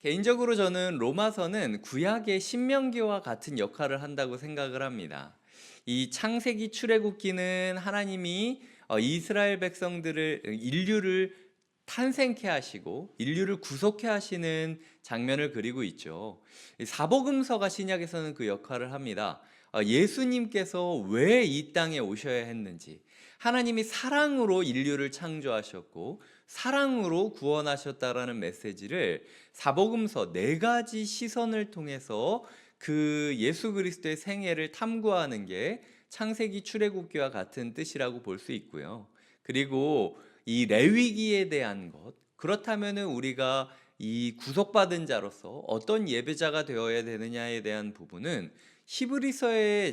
개인적으로 저는 로마서는 구약의 신명기와 같은 역할을 한다고 생각을 합니다. 이 창세기 출애굽기는 하나님이 이스라엘 백성들을 인류를 탄생케 하시고 인류를 구속케 하시는 장면을 그리고 있죠. 이 사복음서가 신약에서는 그 역할을 합니다. 예수님께서 왜 이 땅에 오셔야 했는지, 하나님이 사랑으로 인류를 창조하셨고 사랑으로 구원하셨다라는 메시지를 사복음서 네 가지 시선을 통해서 그 예수 그리스도의 생애를 탐구하는 게 창세기 출애굽기와 같은 뜻이라고 볼 수 있고요. 그리고 이 레위기에 대한 것, 그렇다면은 우리가 이 구속받은 자로서 어떤 예배자가 되어야 되느냐에 대한 부분은 히브리서에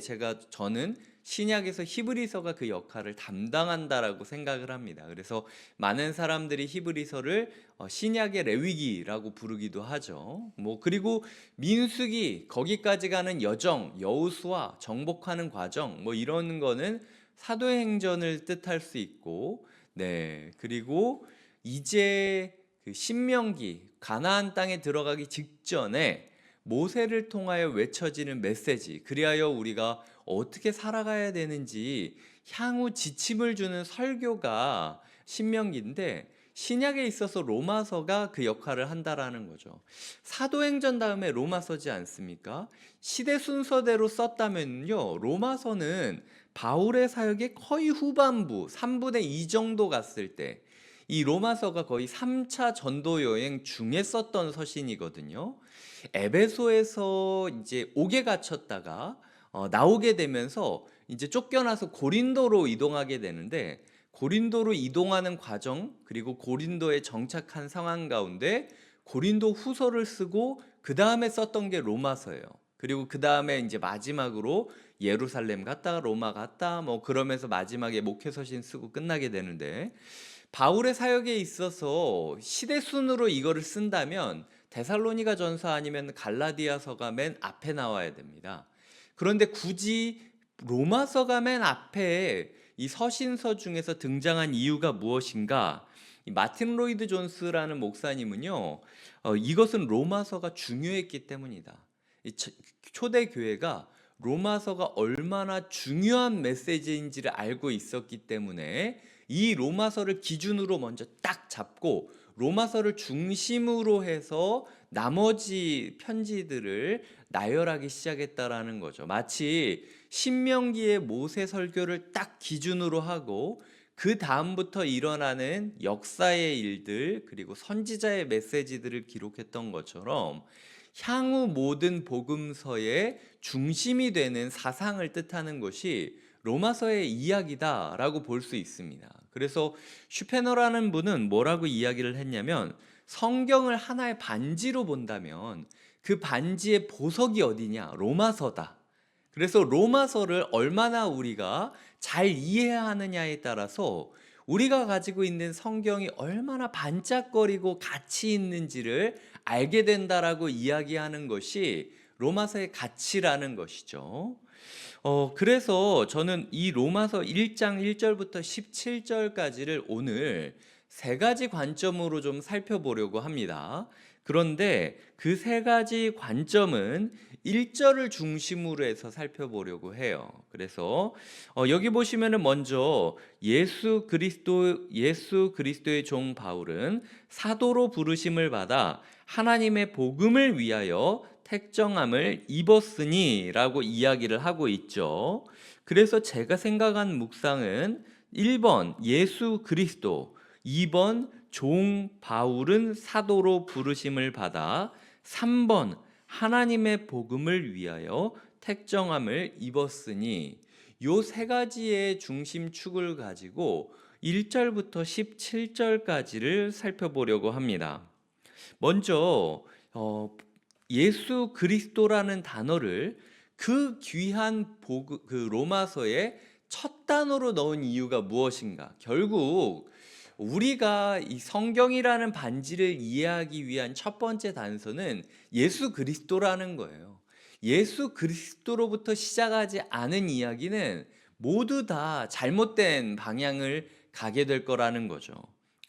저는 신약에서 히브리서가 그 역할을 담당한다라고 생각을 합니다. 그래서 많은 사람들이 히브리서를 신약의 레위기라고 부르기도 하죠. 그리고 민수기 거기까지 가는 여정, 여호수아 정복하는 과정 이런 거는 사도행전을 뜻할 수 있고, 네. 그리고 이제 그 신명기 가나안 땅에 들어가기 직전에 모세를 통하여 외쳐지는 메시지, 그리하여 우리가 어떻게 살아가야 되는지 향후 지침을 주는 설교가 신명기인데, 신약에 있어서 로마서가 그 역할을 한다라는 거죠. 사도행전 다음에 로마서지 않습니까? 시대 순서대로 썼다면요, 로마서는 바울의 사역의 거의 후반부 3분의 2 정도 갔을 때, 이 로마서가 거의 3차 전도 여행 중에 썼던 서신이거든요. 에베소에서 이제 옥에 갇혔다가 나오게 되면서 이제 쫓겨나서 고린도로 이동하게 되는데, 고린도로 이동하는 과정, 그리고 고린도에 정착한 상황 가운데 고린도 후서를 쓰고 그 다음에 썼던 게 로마서예요. 그리고 그 다음에 이제 마지막으로 예루살렘 갔다 로마 갔다 그러면서 마지막에 목회서신 쓰고 끝나게 되는데, 바울의 사역에 있어서 시대 순으로 이거를 쓴다면 데살로니가 전서 아니면 갈라디아서가 맨 앞에 나와야 됩니다. 그런데 굳이 로마서가 맨 앞에 이 서신서 중에서 등장한 이유가 무엇인가? 이 마틴 로이드 존스라는 목사님은요, 이것은 로마서가 중요했기 때문이다. 이 초대 교회가 로마서가 얼마나 중요한 메시지인지를 알고 있었기 때문에 이 로마서를 기준으로 먼저 딱 잡고 로마서를 중심으로 해서 나머지 편지들을 나열하기 시작했다라는 거죠. 마치 신명기의 모세 설교를 딱 기준으로 하고 그 다음부터 일어나는 역사의 일들, 그리고 선지자의 메시지들을 기록했던 것처럼 향후 모든 복음서의 중심이 되는 사상을 뜻하는 것이 로마서의 이야기다라고 볼 수 있습니다. 그래서 슈페너라는 분은 뭐라고 이야기를 했냐면, 성경을 하나의 반지로 본다면 그 반지의 보석이 어디냐? 로마서다. 그래서 로마서를 얼마나 우리가 잘 이해하느냐에 따라서 우리가 가지고 있는 성경이 얼마나 반짝거리고 가치 있는지를 알게 된다라고 이야기하는 것이 로마서의 가치라는 것이죠. 그래서 저는 이 로마서 1장 1절부터 17절까지를 오늘 세 가지 관점으로 좀 살펴보려고 합니다. 그런데 그 세 가지 관점은 1절을 중심으로 해서 살펴보려고 해요. 그래서 여기 보시면은 먼저 예수 그리스도의 종 바울은 사도로 부르심을 받아 하나님의 복음을 위하여 택정함을 입었으니라고 이야기를 하고 있죠. 그래서 제가 생각한 묵상은 1번 예수 그리스도, 2번 종 바울은 사도로 부르심을 받아 3번 하나님의 복음을 위하여 택정함을 입었으니, 요 세 가지의 중심축을 가지고 1절부터 17절까지를 살펴보려고 합니다. 먼저 예수 그리스도라는 단어를 그 귀한 그 로마서의 첫 단어로 넣은 이유가 무엇인가? 결국 우리가 이 성경이라는 반지를 이해하기 위한 첫 번째 단서는 예수 그리스도라는 거예요. 예수 그리스도로부터 시작하지 않은 이야기는 모두 다 잘못된 방향을 가게 될 거라는 거죠.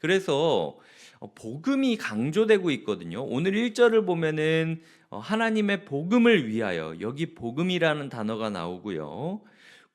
그래서 복음이 강조되고 있거든요. 오늘 1절을 보면은 하나님의 복음을 위하여, 여기 복음이라는 단어가 나오고요.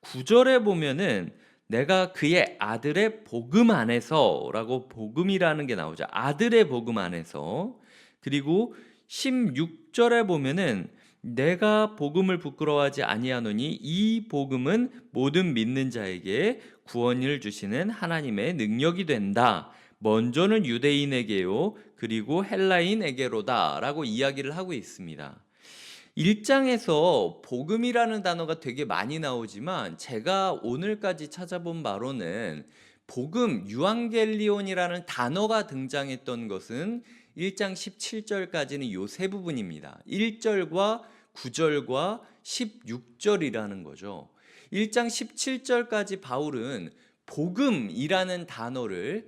9절에 보면은 내가 그의 아들의 복음 안에서라고 복음이라는 게 나오죠. 아들의 복음 안에서. 그리고 16절에 보면은 내가 복음을 부끄러워하지 아니하노니 이 복음은 모든 믿는 자에게 구원을 주시는 하나님의 능력이 된다. 먼저는 유대인에게요, 그리고 헬라인에게로다 라고 이야기를 하고 있습니다. 1장에서 복음이라는 단어가 되게 많이 나오지만 제가 오늘까지 찾아본 바로는 복음, 유앙겔리온이라는 단어가 등장했던 것은 1장 17절까지는 요 세 부분입니다. 1절과 9절과 16절이라는 거죠. 1장 17절까지 바울은 복음이라는 단어를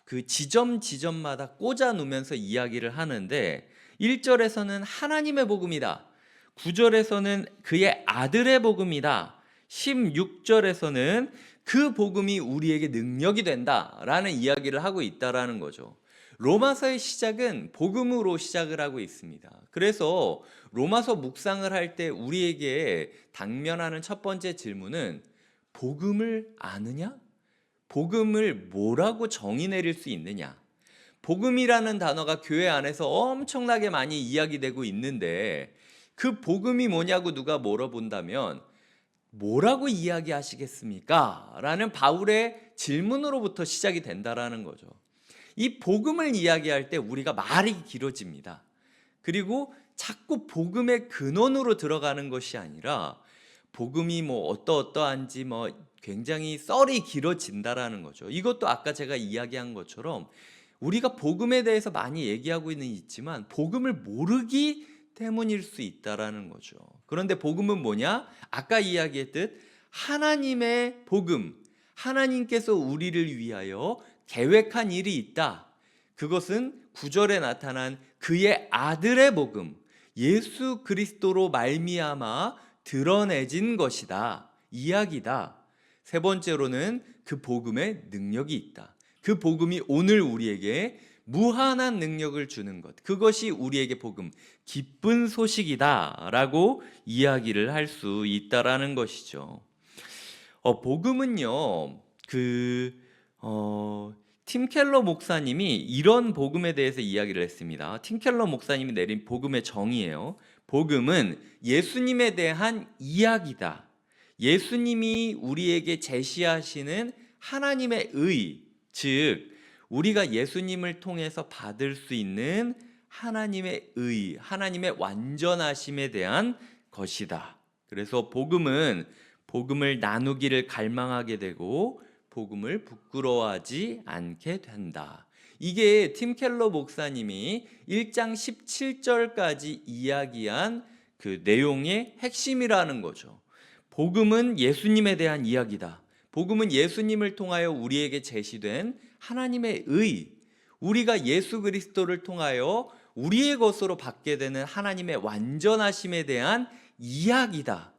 그 지점마다 꽂아 놓으면서 이야기를 하는데 1절에서는 하나님의 복음이다. 9절에서는 그의 아들의 복음이다. 16절에서는 그 복음이 우리에게 능력이 된다라는 이야기를 하고 있다라는 거죠. 로마서의 시작은 복음으로 시작을 하고 있습니다. 그래서 로마서 묵상을 할 때 우리에게 당면하는 첫 번째 질문은 복음을 아느냐? 복음을 뭐라고 정의 내릴 수 있느냐? 복음이라는 단어가 교회 안에서 엄청나게 많이 이야기되고 있는데 그 복음이 뭐냐고 누가 물어본다면 뭐라고 이야기하시겠습니까? 라는 바울의 질문으로부터 시작이 된다라는 거죠. 이 복음을 이야기할 때 우리가 말이 길어집니다. 그리고 자꾸 복음의 근원으로 들어가는 것이 아니라 복음이 뭐 어떠한지 굉장히 썰이 길어진다라는 거죠. 이것도 아까 제가 이야기한 것처럼 우리가 복음에 대해서 많이 얘기하고 있지만 복음을 모르기 때문일 수 있다라는 거죠. 그런데 복음은 뭐냐? 아까 이야기했듯 하나님의 복음, 하나님께서 우리를 위하여 계획한 일이 있다. 그것은 9절에 나타난 그의 아들의 복음, 예수 그리스도로 말미암아 드러내진 것이다. 이야기다. 세 번째로는 그 복음의 능력이 있다. 그 복음이 오늘 우리에게 무한한 능력을 주는 것, 그것이 우리에게 복음, 기쁜 소식이다 라고 이야기를 할 수 있다라는 것이죠. 복음은요, 팀 켈러 목사님이 이런 복음에 대해서 이야기를 했습니다. 팀 켈러 목사님이 내린 복음의 정의예요. 복음은 예수님에 대한 이야기다. 예수님이 우리에게 제시하시는 하나님의 의, 즉 우리가 예수님을 통해서 받을 수 있는 하나님의 의, 하나님의 완전하심에 대한 것이다. 그래서 복음은 복음을 나누기를 갈망하게 되고 복음을 부끄러워하지 않게 된다. 이게 팀 켈러 목사님이 1장 17절까지 이야기한 그 내용의 핵심이라는 거죠. 복음은 예수님에 대한 이야기다. 복음은 예수님을 통하여 우리에게 제시된 하나님의 의, 우리가 예수 그리스도를 통하여 우리의 것으로 받게 되는 하나님의 완전하심에 대한 이야기다.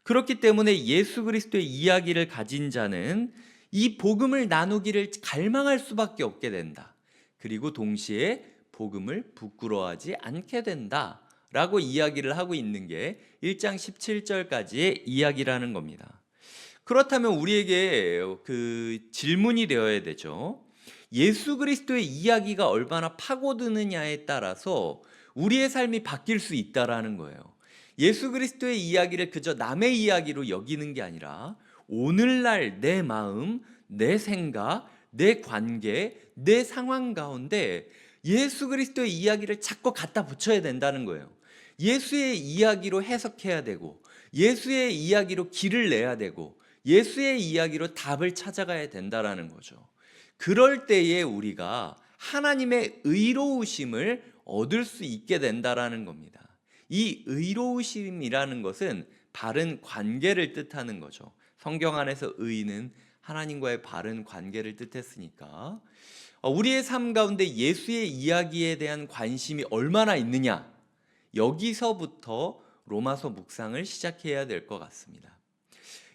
그렇기 때문에 예수 그리스도의 이야기를 가진 자는 이 복음을 나누기를 갈망할 수밖에 없게 된다. 그리고 동시에 복음을 부끄러워하지 않게 된다 라고 이야기를 하고 있는 게 1장 17절까지의 이야기라는 겁니다. 그렇다면 우리에게 그 질문이 되어야 되죠. 예수 그리스도의 이야기가 얼마나 파고드느냐에 따라서 우리의 삶이 바뀔 수 있다라는 거예요. 예수 그리스도의 이야기를 그저 남의 이야기로 여기는 게 아니라 오늘날 내 마음, 내 생각, 내 관계, 내 상황 가운데 예수 그리스도의 이야기를 자꾸 갖다 붙여야 된다는 거예요. 예수의 이야기로 해석해야 되고 예수의 이야기로 길을 내야 되고 예수의 이야기로 답을 찾아가야 된다라는 거죠. 그럴 때에 우리가 하나님의 의로우심을 얻을 수 있게 된다라는 겁니다. 이 의로우심이라는 것은 바른 관계를 뜻하는 거죠. 성경 안에서 의는 하나님과의 바른 관계를 뜻했으니까 우리의 삶 가운데 예수의 이야기에 대한 관심이 얼마나 있느냐, 여기서부터 로마서 묵상을 시작해야 될 것 같습니다.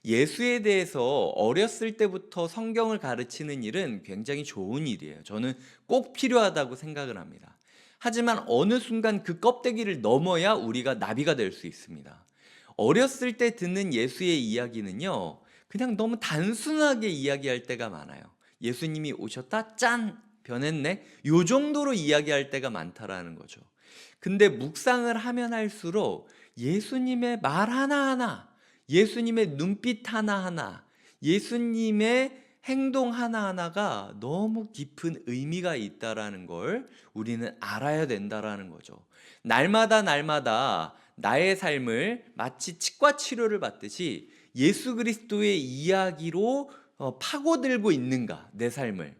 예수에 대해서 어렸을 때부터 성경을 가르치는 일은 굉장히 좋은 일이에요. 저는 꼭 필요하다고 생각을 합니다. 하지만 어느 순간 그 껍데기를 넘어야 우리가 나비가 될 수 있습니다. 어렸을 때 듣는 예수의 이야기는요, 그냥 너무 단순하게 이야기할 때가 많아요. 예수님이 오셨다, 짠! 변했네? 요 정도로 이야기할 때가 많다라는 거죠. 근데 묵상을 하면 할수록 예수님의 말 하나하나, 예수님의 눈빛 하나하나, 예수님의 행동 하나하나가 너무 깊은 의미가 있다라는 걸 우리는 알아야 된다라는 거죠. 날마다 나의 삶을 마치 치과 치료를 받듯이 예수 그리스도의 이야기로 파고들고 있는가, 내 삶을.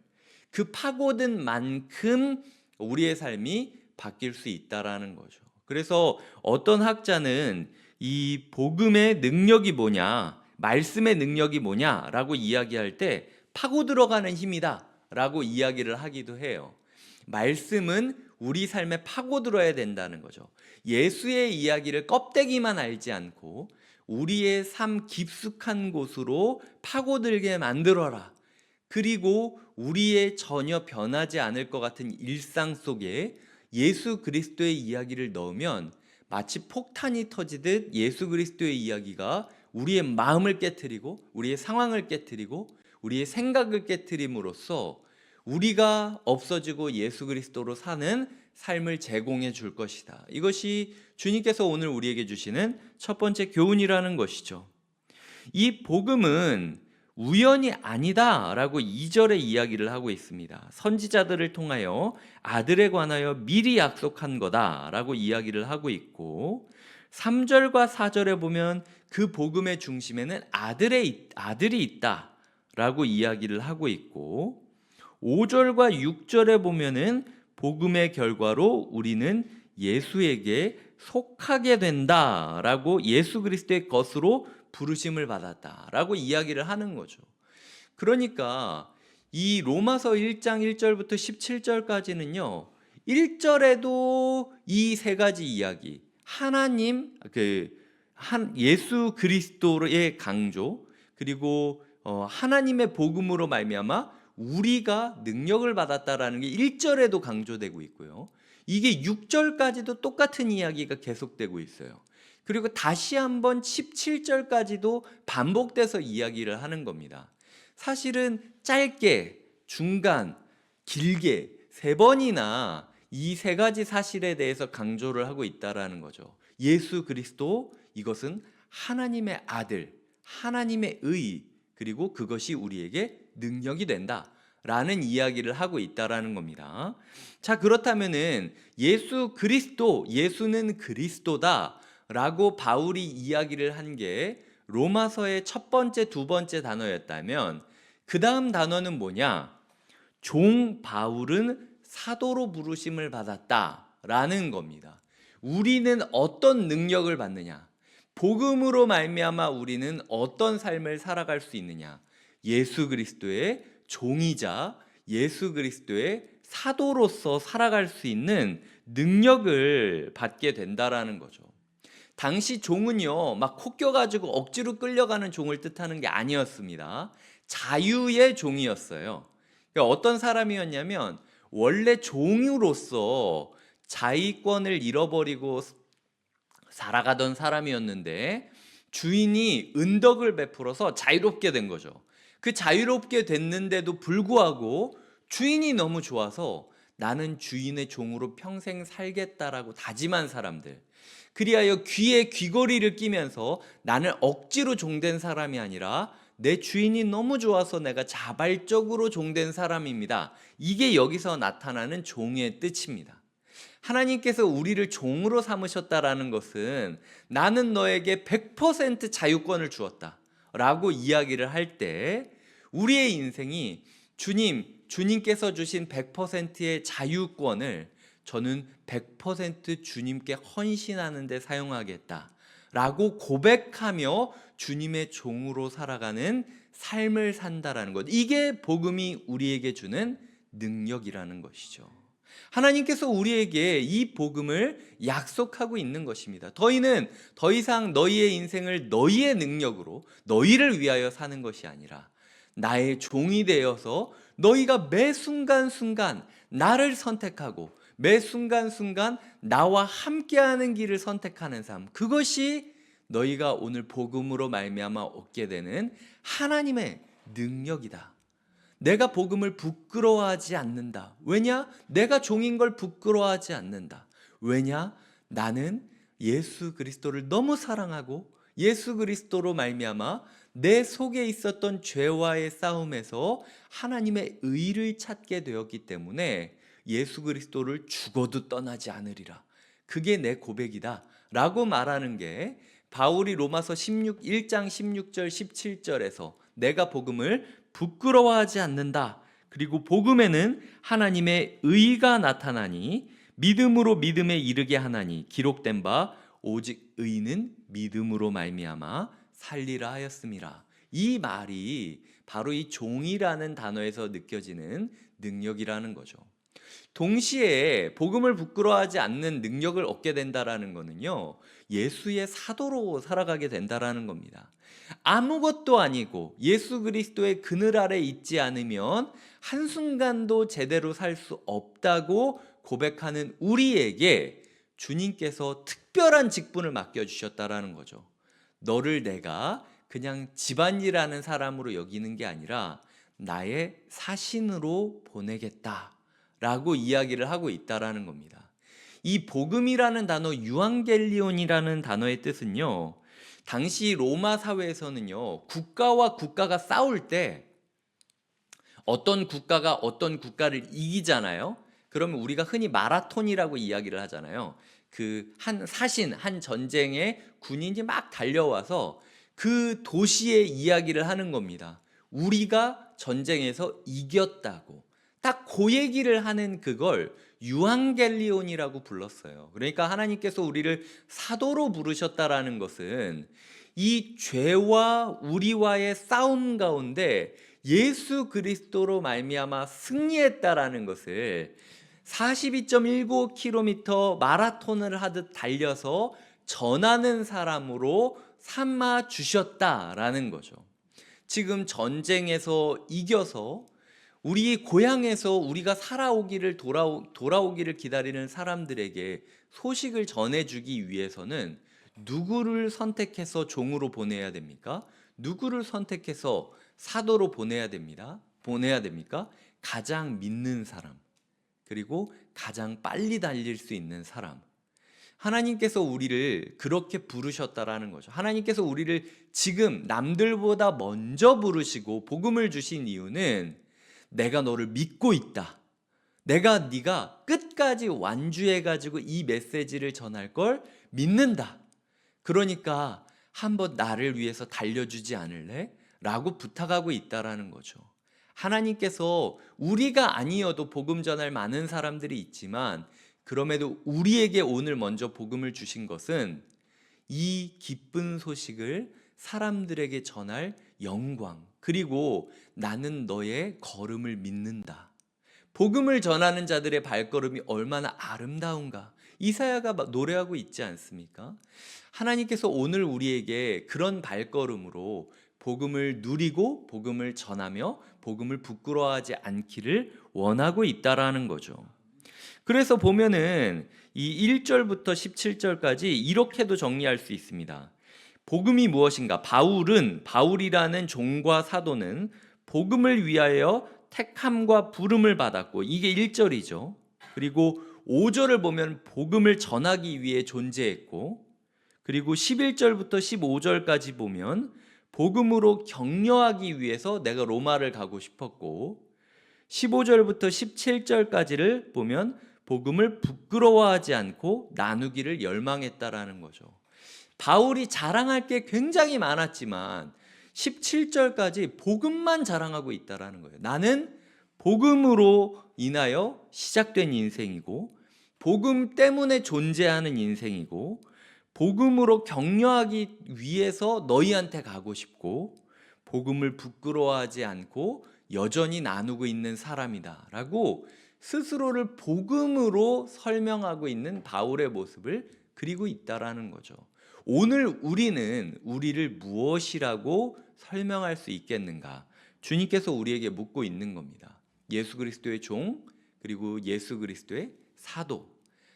그 파고든 만큼 우리의 삶이 바뀔 수 있다라는 거죠. 그래서 어떤 학자는 이 복음의 능력이 뭐냐, 말씀의 능력이 뭐냐라고 이야기할 때 파고 들어가는 힘이다라고 이야기를 하기도 해요. 말씀은 우리 삶에 파고 들어야 된다는 거죠. 예수의 이야기를 껍데기만 알지 않고 우리의 삶 깊숙한 곳으로 파고들게 만들어라. 그리고 우리의 전혀 변하지 않을 것 같은 일상 속에 예수 그리스도의 이야기를 넣으면 마치 폭탄이 터지듯 예수 그리스도의 이야기가 우리의 마음을 깨트리고 우리의 상황을 깨트리고 우리의 생각을 깨트림으로써 우리가 없어지고 예수 그리스도로 사는 삶을 제공해 줄 것이다. 이것이 주님께서 오늘 우리에게 주시는 첫 번째 교훈이라는 것이죠. 이 복음은 우연이 아니다라고 2절에 이야기를 하고 있습니다. 선지자들을 통하여 아들에 관하여 미리 약속한 거다라고 이야기를 하고 있고, 3절과 4절에 보면 그 복음의 중심에는 아들이 있다라고 이야기를 하고 있고, 5절과 6절에 보면은 복음의 결과로 우리는 예수에게 속하게 된다라고, 예수 그리스도의 것으로 부르심을 받았다라고 이야기를 하는 거죠. 그러니까 이 로마서 1장 1절부터 17절까지는요, 1절에도 이 세 가지 이야기, 하나님, 예수 그리스도의 강조, 그리고 하나님의 복음으로 말미암아 우리가 능력을 받았다라는 게 1절에도 강조되고 있고요. 이게 6절까지도 똑같은 이야기가 계속되고 있어요. 그리고 다시 한번 17절까지도 반복돼서 이야기를 하는 겁니다. 사실은 짧게, 중간, 길게 세 번이나 이 세 가지 사실에 대해서 강조를 하고 있다라는 거죠. 예수 그리스도, 이것은 하나님의 아들, 하나님의 의, 그리고 그것이 우리에게 능력이 된다 라는 이야기를 하고 있다라는 겁니다. 자, 그렇다면은 예수 그리스도, 예수는 그리스도다 라고 바울이 이야기를 한 게 로마서의 첫 번째, 두 번째 단어였다면 그 다음 단어는 뭐냐? 종 바울은 사도로 부르심을 받았다라는 겁니다. 우리는 어떤 능력을 받느냐? 복음으로 말미암아 우리는 어떤 삶을 살아갈 수 있느냐? 예수 그리스도의 종이자 예수 그리스도의 사도로서 살아갈 수 있는 능력을 받게 된다라는 거죠. 당시 종은요, 막 콕껴가지고 억지로 끌려가는 종을 뜻하는 게 아니었습니다. 자유의 종이었어요. 그러니까 어떤 사람이었냐면 원래 종으로서 자위권을 잃어버리고 살아가던 사람이었는데 주인이 은덕을 베풀어서 자유롭게 된 거죠. 그 자유롭게 됐는데도 불구하고 주인이 너무 좋아서 나는 주인의 종으로 평생 살겠다라고 다짐한 사람들, 그리하여 귀에 귀걸이를 끼면서 나는 억지로 종된 사람이 아니라 내 주인이 너무 좋아서 내가 자발적으로 종된 사람입니다. 이게 여기서 나타나는 종의 뜻입니다. 하나님께서 우리를 종으로 삼으셨다라는 것은 나는 너에게 100% 자유권을 주었다 라고 이야기를 할 때 우리의 인생이 주님께서 주신 100%의 자유권을 저는 100% 주님께 헌신하는 데 사용하겠다 라고 고백하며 주님의 종으로 살아가는 삶을 산다라는 것, 이게 복음이 우리에게 주는 능력이라는 것이죠. 하나님께서 우리에게 이 복음을 약속하고 있는 것입니다. 너희는 더 이상 너희의 인생을 너희의 능력으로 너희를 위하여 사는 것이 아니라 나의 종이 되어서 너희가 매 순간순간 나를 선택하고 매 순간순간 나와 함께하는 길을 선택하는 삶, 그것이 너희가 오늘 복음으로 말미암아 얻게 되는 하나님의 능력이다. 내가 복음을 부끄러워하지 않는다. 왜냐? 내가 종인 걸 부끄러워하지 않는다. 왜냐? 나는 예수 그리스도를 너무 사랑하고 예수 그리스도로 말미암아 내 속에 있었던 죄와의 싸움에서 하나님의 의를 찾게 되었기 때문에 예수 그리스도를 죽어도 떠나지 않으리라. 그게 내 고백이다 라고 말하는 게 바울이 로마서 1장 16절 17절에서 내가 복음을 부끄러워하지 않는다. 그리고 복음에는 하나님의 의가 나타나니 믿음으로 믿음에 이르게 하나니 기록된 바 오직 의는 믿음으로 말미암아 살리라 하였음이라. 이 말이 바로 이 종이라는 단어에서 느껴지는 능력이라는 거죠. 동시에 복음을 부끄러워하지 않는 능력을 얻게 된다라는 것은요, 예수의 사도로 살아가게 된다라는 겁니다. 아무것도 아니고 예수 그리스도의 그늘 아래 있지 않으면 한순간도 제대로 살 수 없다고 고백하는 우리에게 주님께서 특별한 직분을 맡겨주셨다라는 거죠. 너를 내가 그냥 집안일하는 사람으로 여기는 게 아니라 나의 사신으로 보내겠다 라고 이야기를 하고 있다라는 겁니다. 이 복음이라는 단어, 유앙겔리온이라는 단어의 뜻은요, 당시 로마 사회에서는요, 국가와 국가가 싸울 때 어떤 국가가 어떤 국가를 이기잖아요. 그러면 우리가 흔히 마라톤이라고 이야기를 하잖아요. 그 한 사신, 한 전쟁에 군인이 막 달려와서 그 도시의 이야기를 하는 겁니다. 우리가 전쟁에서 이겼다고. 딱 그 얘기를 하는 그걸 유앙겔리온이라고 불렀어요. 그러니까 하나님께서 우리를 사도로 부르셨다라는 것은 이 죄와 우리와의 싸움 가운데 예수 그리스도로 말미암아 승리했다라는 것을 42.19km 마라톤을 하듯 달려서 전하는 사람으로 삼아 주셨다라는 거죠. 지금 전쟁에서 이겨서 우리 고향에서 우리가 살아오기를 돌아오기를 기다리는 사람들에게 소식을 전해주기 위해서는 누구를 선택해서 종으로 보내야 됩니까? 누구를 선택해서 사도로 보내야 됩니다. 보내야 됩니까? 가장 믿는 사람, 그리고 가장 빨리 달릴 수 있는 사람. 하나님께서 우리를 그렇게 부르셨다라는 거죠. 하나님께서 우리를 지금 남들보다 먼저 부르시고 복음을 주신 이유는 내가 너를 믿고 있다. 네가 끝까지 완주해가지고 이 메시지를 전할 걸 믿는다. 그러니까 한번 나를 위해서 달려주지 않을래? 라고 부탁하고 있다라는 거죠. 하나님께서 우리가 아니어도 복음 전할 많은 사람들이 있지만 그럼에도 우리에게 오늘 먼저 복음을 주신 것은 이 기쁜 소식을 사람들에게 전할 영광, 그리고 나는 너의 걸음을 믿는다. 복음을 전하는 자들의 발걸음이 얼마나 아름다운가. 이사야가 노래하고 있지 않습니까? 하나님께서 오늘 우리에게 그런 발걸음으로 복음을 누리고 복음을 전하며 복음을 부끄러워하지 않기를 원하고 있다라는 거죠. 그래서 보면은 이 1절부터 17절까지 이렇게도 정리할 수 있습니다. 복음이 무엇인가? 바울이라는 종과 사도는 복음을 위하여 택함과 부름을 받았고, 이게 1절이죠. 그리고 5절을 보면 복음을 전하기 위해 존재했고, 그리고 11절부터 15절까지 보면 복음으로 격려하기 위해서 내가 로마를 가고 싶었고, 15절부터 17절까지를 보면 복음을 부끄러워하지 않고 나누기를 열망했다라는 거죠. 바울이 자랑할 게 굉장히 많았지만 17절까지 복음만 자랑하고 있다라는 거예요. 나는 복음으로 인하여 시작된 인생이고, 복음 때문에 존재하는 인생이고, 복음으로 격려하기 위해서 너희한테 가고 싶고, 복음을 부끄러워하지 않고 여전히 나누고 있는 사람이다 라고 스스로를 복음으로 설명하고 있는 바울의 모습을 그리고 있다라는 거죠. 오늘 우리는 우리를 무엇이라고 설명할 수 있겠는가? 주님께서 우리에게 묻고 있는 겁니다. 예수 그리스도의 종, 그리고 예수 그리스도의 사도.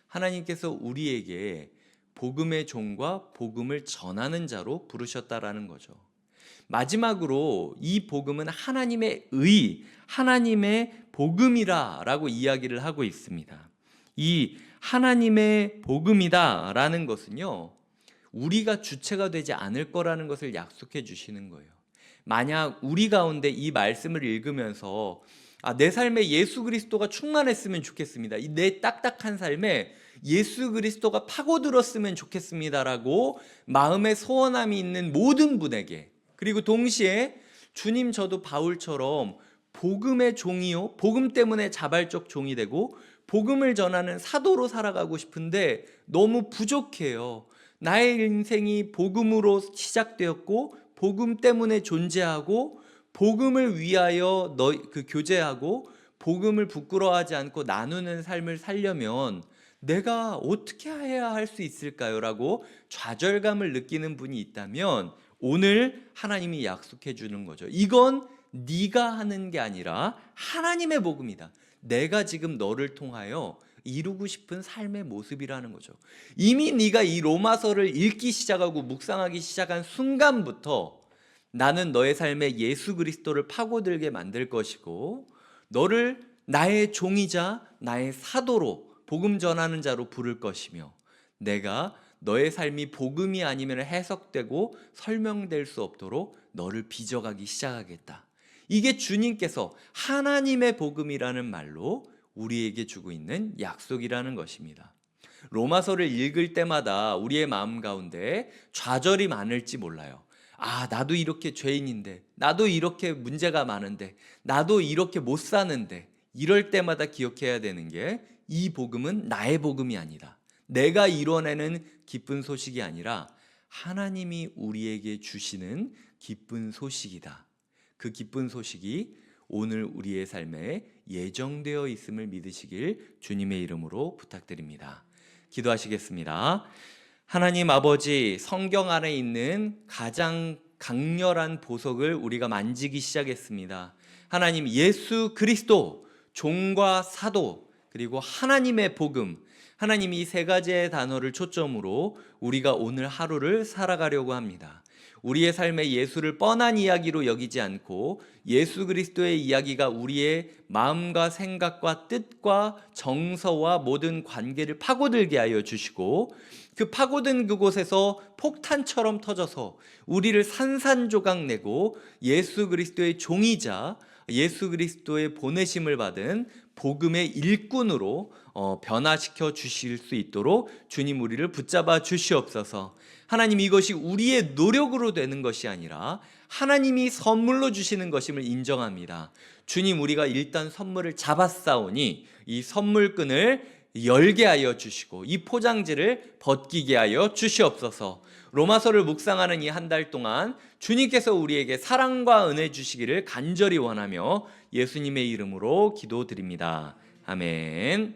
하나님께서 우리에게 복음의 종과 복음을 전하는 자로 부르셨다라는 거죠. 마지막으로 이 복음은 하나님의 의, 하나님의 복음이라고 이야기를 하고 있습니다. 이 하나님의 복음이다라는 것은요, 우리가 주체가 되지 않을 거라는 것을 약속해 주시는 거예요. 만약 우리 가운데 이 말씀을 읽으면서 내 삶에 예수 그리스도가 충만했으면 좋겠습니다. 내 딱딱한 삶에 예수 그리스도가 파고들었으면 좋겠습니다라고 마음에 소원함이 있는 모든 분에게, 그리고 동시에 주님, 저도 바울처럼 복음의 종이요, 복음 때문에 자발적 종이 되고 복음을 전하는 사도로 살아가고 싶은데 너무 부족해요. 나의 인생이 복음으로 시작되었고 복음 때문에 존재하고 복음을 위하여 교제하고 복음을 부끄러워하지 않고 나누는 삶을 살려면 내가 어떻게 해야 할 수 있을까요? 라고 좌절감을 느끼는 분이 있다면 오늘 하나님이 약속해 주는 거죠. 이건 네가 하는 게 아니라 하나님의 복음이다. 내가 지금 너를 통하여 이루고 싶은 삶의 모습이라는 거죠. 이미 네가 이 로마서를 읽기 시작하고 묵상하기 시작한 순간부터 나는 너의 삶에 예수 그리스도를 파고들게 만들 것이고 너를 나의 종이자 나의 사도로 복음 전하는 자로 부를 것이며 내가 너의 삶이 복음이 아니면 해석되고 설명될 수 없도록 너를 빚어가기 시작하겠다. 이게 주님께서 하나님의 복음이라는 말로 우리에게 주고 있는 약속이라는 것입니다. 로마서를 읽을 때마다 우리의 마음 가운데 좌절이 많을지 몰라요. 나도 이렇게 죄인인데, 나도 이렇게 문제가 많은데, 나도 이렇게 못 사는데, 이럴 때마다 기억해야 되는 게 이 복음은 나의 복음이 아니다. 내가 이뤄내는 기쁜 소식이 아니라 하나님이 우리에게 주시는 기쁜 소식이다. 그 기쁜 소식이 오늘 우리의 삶에 예정되어 있음을 믿으시길 주님의 이름으로 부탁드립니다. 기도하시겠습니다. 하나님 아버지, 성경 안에 있는 가장 강렬한 보석을 우리가 만지기 시작했습니다. 하나님, 예수 그리스도, 종과 사도, 그리고 하나님의 복음, 하나님, 이 세 가지의 단어를 초점으로 우리가 오늘 하루를 살아가려고 합니다. 우리의 삶에 예수를 뻔한 이야기로 여기지 않고 예수 그리스도의 이야기가 우리의 마음과 생각과 뜻과 정서와 모든 관계를 파고들게 하여 주시고 그 파고든 그곳에서 폭탄처럼 터져서 우리를 산산조각 내고 예수 그리스도의 종이자 예수 그리스도의 보내심을 받은 복음의 일꾼으로 변화시켜 주실 수 있도록 주님 우리를 붙잡아 주시옵소서. 하나님, 이것이 우리의 노력으로 되는 것이 아니라 하나님이 선물로 주시는 것임을 인정합니다. 주님, 우리가 일단 선물을 잡았사오니 이 선물끈을 열게 하여 주시고 이 포장지를 벗기게 하여 주시옵소서. 로마서를 묵상하는 이 한 달 동안 주님께서 우리에게 사랑과 은혜 주시기를 간절히 원하며 예수님의 이름으로 기도드립니다. 아멘.